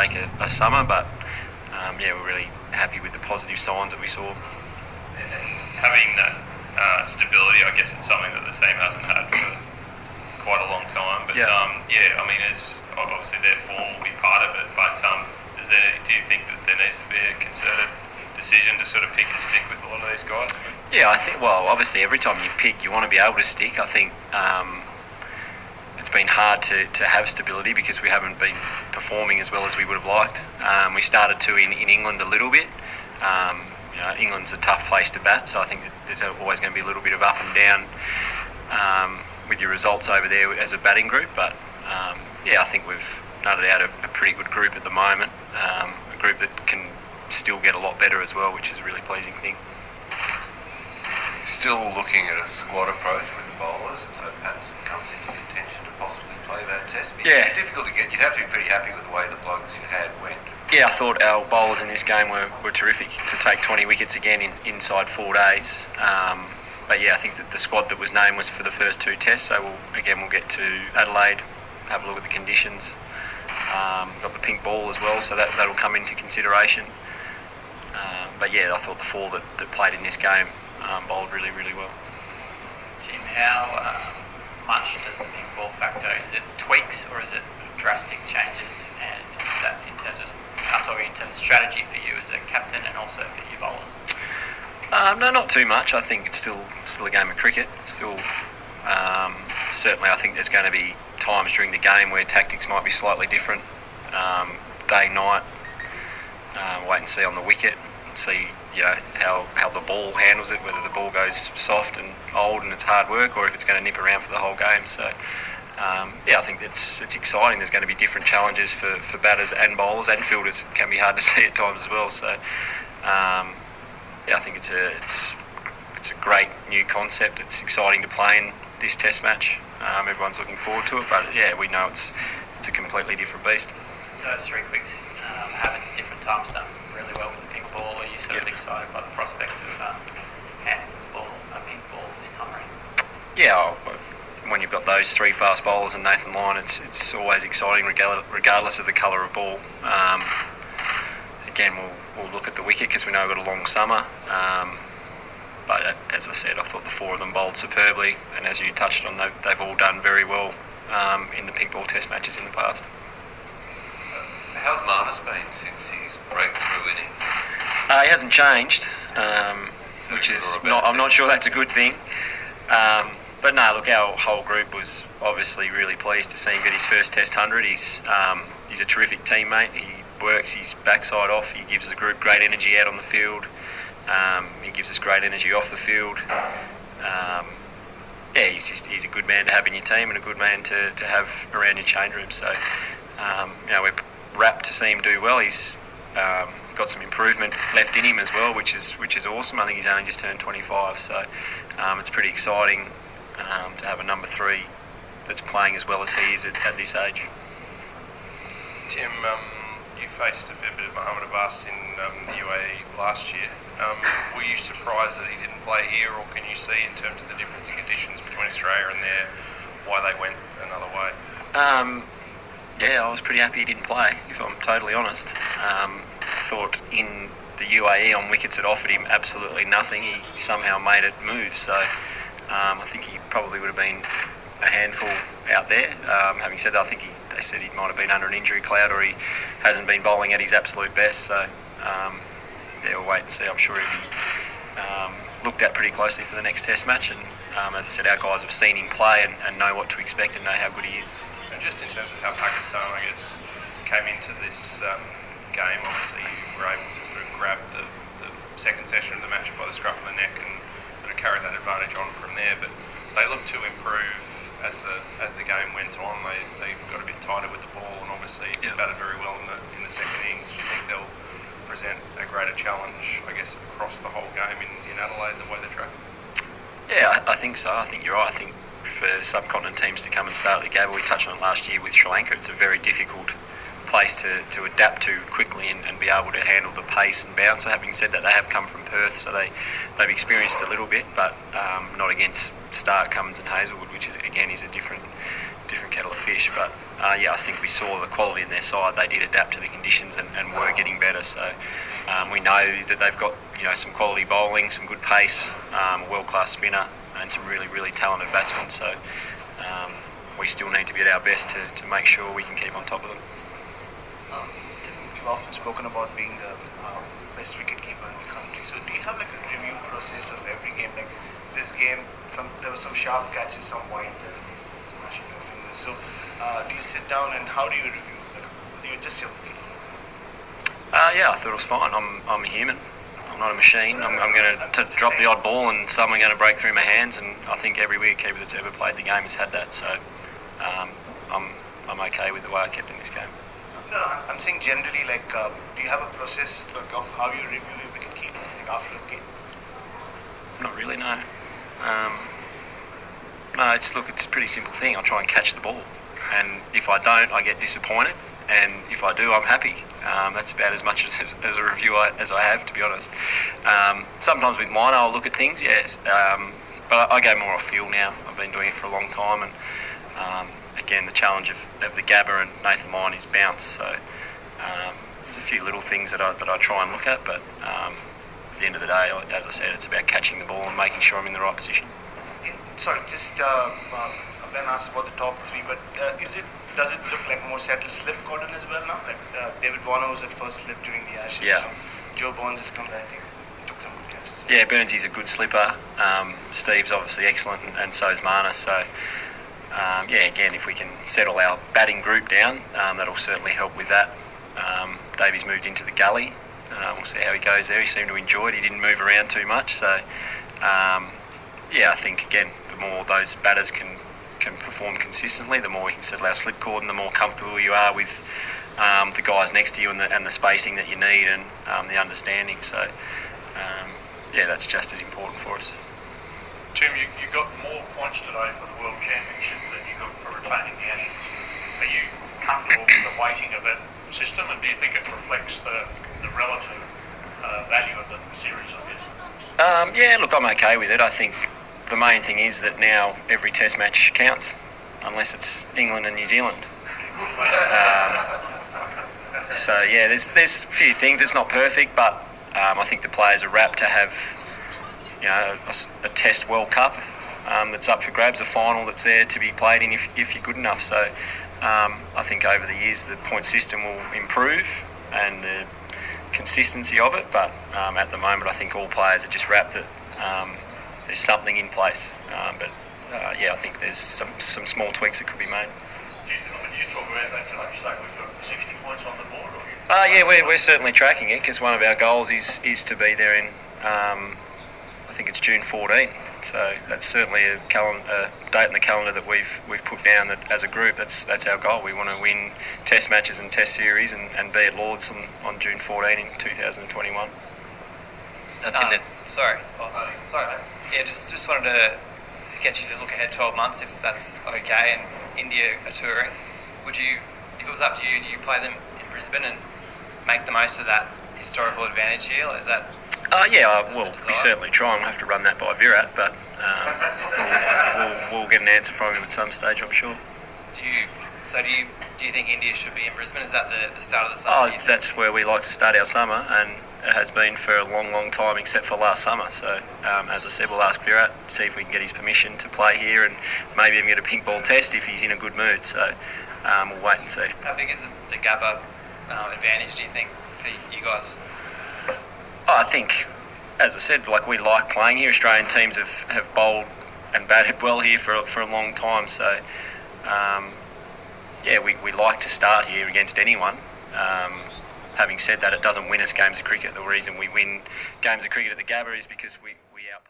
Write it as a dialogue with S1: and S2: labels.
S1: make a summer, but we're really happy with the positive signs that we saw.
S2: Having that stability, I guess it's something that the team hasn't had for quite a long time. But as obviously their form will be part of it. But do you think that there needs to be a concerted decision to sort of pick and stick with a lot of these guys?
S1: Yeah, I think. Well, obviously every time you pick, you want to be able to stick. I think it's been hard to have stability because we haven't been performing as well as we would have liked. We started to in England a little bit. England's a tough place to bat, so I think that there's always going to be a little bit of up and down with your results over there as a batting group. But I think we've nutted out a pretty good group at the moment, a group that can still get a lot better as well, which is a really pleasing thing.
S3: Still looking at a squad approach with the bowlers, and so Pattinson comes into contention to possibly play that test. It'd be difficult to get. You'd have to be pretty happy with the way the blokes you had went.
S1: Yeah, I thought our bowlers in this game were terrific to take 20 wickets again inside 4 days. I think that the squad that was named was for the first 2 tests, so we'll get to Adelaide, have a look at the conditions. Got the pink ball as well, so that'll come into consideration. I thought the 4 that played in this game bowled really, really well.
S4: Tim, how much does the pink ball factor? Is it tweaks or is it drastic changes? And is that I'm talking in terms of strategy for you as a captain and also for your bowlers?
S1: No, not too much. I think it's still a game of cricket. Still, certainly I think there's going to be times during the game where tactics might be slightly different. Day, night, wait and see on the wicket, see how the ball handles it, whether the ball goes soft and old and it's hard work, or if it's going to nip around for the whole game. So I think it's exciting. There's going to be different challenges for batters and bowlers and fielders. It can be hard to see at times as well. So I think it's a great new concept. It's exciting to play in this Test match. Everyone's looking forward to it, but we know it's a completely different beast.
S4: Those 3 quicks have at different times done really well with the pink ball. Are you sort of excited by the prospect of handling a pink ball this time around? Yeah,
S1: when you've got those 3 fast bowlers and Nathan Lyon, it's always exciting regardless of the colour of ball. Again, we'll look at the wicket because we know we've got a long summer. But as I said, I thought the 4 of them bowled superbly, and as you touched on, they've all done very well in the pink ball Test matches in the past.
S3: How's Marnus been since his breakthrough innings?
S1: He hasn't changed, which is I'm not sure that's a good thing. But no, look, our whole group was obviously really pleased to see him get his first Test 100. He's a terrific teammate. He works his backside off. He gives the group great energy out on the field. He gives us great energy off the field. He's a good man to have in your team and a good man to have around your change room. So we're rapt to see him do well. He's got some improvement left in him as well, which is awesome. I think he's only just turned 25, so it's pretty exciting to have a number 3 that's playing as well as he is at this age.
S2: Tim, you faced a fair bit of Mohamed Abbas in the UAE last year. Were you surprised that he didn't play here, or can you see in terms of the difference in conditions between Australia and there why they went another way?
S1: I was pretty happy he didn't play, if I'm totally honest. I thought in the UAE on wickets it offered him absolutely nothing. He somehow made it move, so I think he probably would have been a handful out there. Having said that, I think they said he might have been under an injury cloud, or he hasn't been bowling at his absolute best. So we'll wait and see. I'm sure he'll be looked at pretty closely for the next Test match. And as I said, our guys have seen him play and know what to expect and know how good he is.
S2: And just in terms of how Pakistan, I guess, came into this game, obviously you were able to sort of grab the second session of the match by the scruff of the neck and sort of carry that advantage on from there. But they looked to improve as the game went on. They got a bit tighter with the ball, and obviously batted very well in the second innings. Do you think they'll present a greater challenge, I guess, across the whole game in Adelaide, the way they're tracking?
S1: Yeah, I think so. I think you're right. I think for subcontinent teams to come and start the game, we touched on it last year with Sri Lanka, it's a very difficult place to adapt to quickly and be able to handle the pace and bounce. So having said that, they have come from Perth, so they've experienced a little bit, but not against Stark, Cummins and Hazelwood, which is a different different kettle of fish. But I think we saw the quality in their side. They did adapt to the conditions and were getting better. So we know that they've got some quality bowling, some good pace, a world-class spinner, and some really, really talented batsmen. So we still need to be at our best to make sure we can keep on top of them.
S5: You've often spoken about being the best wicketkeeper in the country. So do you have like a review process of every game? Like this game, there were some sharp catches, some wide, smashing your fingers. So do you sit down and how do you review? Like, you're just your wicketkeeper.
S1: I thought it was fine. I'm a human. I'm not a machine. I'm going to drop the odd ball and some are going to break through my hands, and I think every wicketkeeper that's ever played the game has had that. So I'm okay with the way I kept in this game.
S5: No, I'm saying generally, like, do you have a process of how you review your wicketkeeping, like after a game?
S1: Not really, no. No, it's a pretty simple thing. I try and catch the ball, and if I don't, I get disappointed, and if I do, I'm happy. That's about as much as a review as I have, to be honest. Sometimes with mine, I'll look at things, yes, but I go more off feel now. I've been doing it for a long time, and again, the challenge of the Gabba and Nathan Lyon is bounce. So there's a few little things that I try and look at, but at the end of the day, as I said, it's about catching the ball and making sure I'm in the right position.
S5: Sorry, just Ben asked about the top three, but does it look like more settled slip cordon as well now? Like David Warner was at first slip during the Ashes.
S1: Yeah.
S5: Joe Burns has come back. He took some good catches.
S1: Yeah, Burnsy's a good slipper. Steve's obviously excellent, and so is Marnus. So. Again, if we can settle our batting group down, that'll certainly help with that. Davey's moved into the gully. We'll see how he goes there. He seemed to enjoy it. He didn't move around too much. So, I think, again, the more those batters can perform consistently, the more we can settle our slip cord and the more comfortable you are with the guys next to you and the spacing that you need and the understanding. So, that's just as important for us.
S6: Tim, you got more points today for the World Championship than you got for retaining the Ashes. Are you comfortable with the weighting of that system, and do you think it reflects the relative value of the series, I guess?
S1: Look, I'm okay with it. I think the main thing is that now every test match counts, unless it's England and New Zealand. There's a few things. It's not perfect, but I think the players are rapt to have a Test World Cup that's up for grabs, a final that's there to be played in if you're good enough. So I think over the years the point system will improve and the consistency of it, but at the moment I think all players are just rapt that there's something in place. I think there's some small tweaks that could be made.
S6: You talk about that, like you say, we've got 60 points on the board? Or
S1: We're certainly tracking it because one of our goals is to be there in I think it's June 14. So that's certainly a date in the calendar that we've put down that as a group that's our goal. We want to win test matches and test series and be at Lords on June 14 in 2021.
S7: Sorry. Yeah, just wanted to get you to look ahead 12 months if that's okay, and India are touring. Would you, if it was up to you, do you play them in Brisbane and make the most of that historical advantage here? Is that
S1: we certainly try. We'll have to run that by Virat, but we'll get an answer from him at some stage, I'm sure.
S7: Do you think India should be in Brisbane? Is that the start of the summer?
S1: That's where we like to start our summer, and it has been for a long, long time, except for last summer. So, as I said, we'll ask Virat, see if we can get his permission to play here, and maybe even get a pink ball test if he's in a good mood. So, we'll wait and see.
S7: How big is the Gabba advantage, do you think, for you guys?
S1: I think, as I said, we like playing here. Australian teams have bowled and batted well here for a long time. So, we like to start here against anyone. Having said that, it doesn't win us games of cricket. The reason we win games of cricket at the Gabba is because we out.